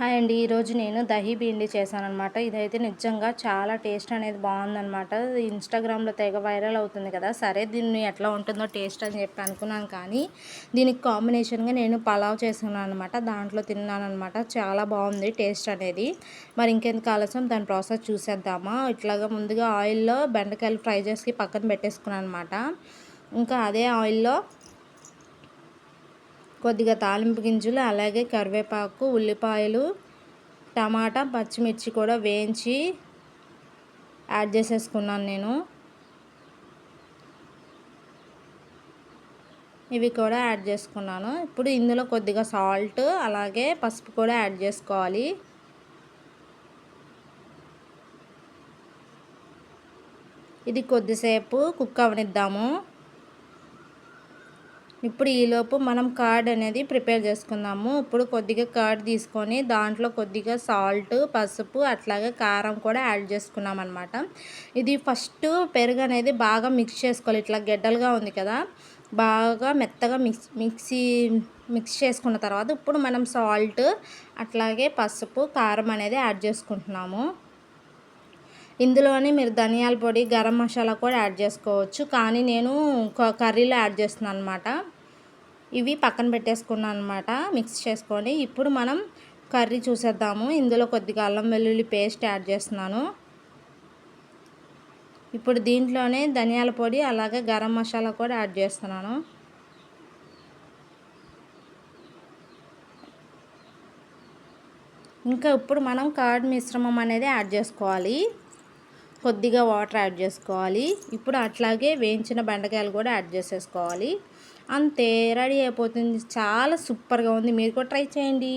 Hi అండి. ఈరోజు నేను దహీ భిండి చేశాననమాట. ఇదైతే నిజంగా చాలా టేస్ట్ అనేది బాగుందనమాట. ఇన్‌స్టాగ్రామ్‌లో తెగ వైరల్ అవుతుంది కదా! సరే దీన్ని ఎట్లా ఉంటుందో టేస్ట్ అని చెప్పి అనుకున్నాను, కానీ దీనికి కాంబినేషన్‌గా నేను పలావ్ చేశాననమాట. దాంట్లో తిన్నాననమాట. చాలా బాగుంది టేస్ట్ అనేది. మరి ఇంకెందుకు ఆలస్యం, దాని ప్రాసెస్ చూసేద్దామా. ఇట్లాగా ముందుగా ఆయిల్‌లో బెండకాయలు ఫ్రై చేసి పక్కన పెట్టేసుకున్నాను అనమాట. ఇంకా అదే ఆయిల్‌లో కొద్దిగా తాలింపు గింజలు, అలాగే కరివేపాకు, ఉల్లిపాయలు, టమాటా, పచ్చిమిర్చి కూడా వేయించి యాడ్ చేసేసుకున్నాను నేను. ఇవి కూడా యాడ్ చేసుకున్నాను. ఇప్పుడు ఇందులో కొద్దిగా సాల్ట్, అలాగే పసుపు కూడా యాడ్ చేసుకోవాలి. ఇది కొద్దిసేపు కుక్ అవనిద్దాము. ఇప్పుడు ఈలోపు మనం కర్డ్ అనేది ప్రిపేర్ చేసుకుందాము. ఇప్పుడు కొద్దిగా కర్డ్ తీసుకొని దాంట్లో కొద్దిగా సాల్ట్, పసుపు, అట్లాగే కారం కూడా యాడ్ చేసుకున్నాం అనమాట. ఇది ఫస్ట్ పెరుగు అనేది బాగా మిక్స్ చేసుకోవాలి. ఇట్లా గెడ్డలుగా ఉంది కదా, బాగా మెత్తగా మిక్స్ చేసుకున్న తర్వాత ఇప్పుడు మనం సాల్ట్, అట్లాగే పసుపు, కారం అనేది యాడ్ చేసుకుంటున్నాము. ఇందులోనే మీరు ధనియాల పొడి, గరం మసాలా కూడా యాడ్ చేసుకోవచ్చు, కానీ నేను కర్రీలో యాడ్ చేస్తున్నాను అనమాట. ఇవి పక్కన పెట్టేసుకున్నాను అనమాట మిక్స్ చేసుకొని. ఇప్పుడు మనం కర్రీ చూసేద్దాము. ఇందులో కొద్దిగా అల్లం వెల్లుల్లి పేస్ట్ యాడ్ చేస్తున్నాను. ఇప్పుడు దీంట్లోనే ధనియాల పొడి, అలాగే గరం మసాలా కూడా యాడ్ చేస్తున్నాను. ఇంకా ఇప్పుడు మనం కర్డ్ మిశ్రమం అనేది యాడ్ చేసుకోవాలి. కొద్దిగా వాటర్ యాడ్ చేసుకోవాలి. ఇప్పుడు అట్లాగే వేయించిన బెండకాయలు కూడా యాడ్ చేసేసుకోవాలి. అంతే, రెడీ అయిపోతుంది. చాలా సూపర్గా ఉంది. మీరు కూడా ట్రై చేయండి.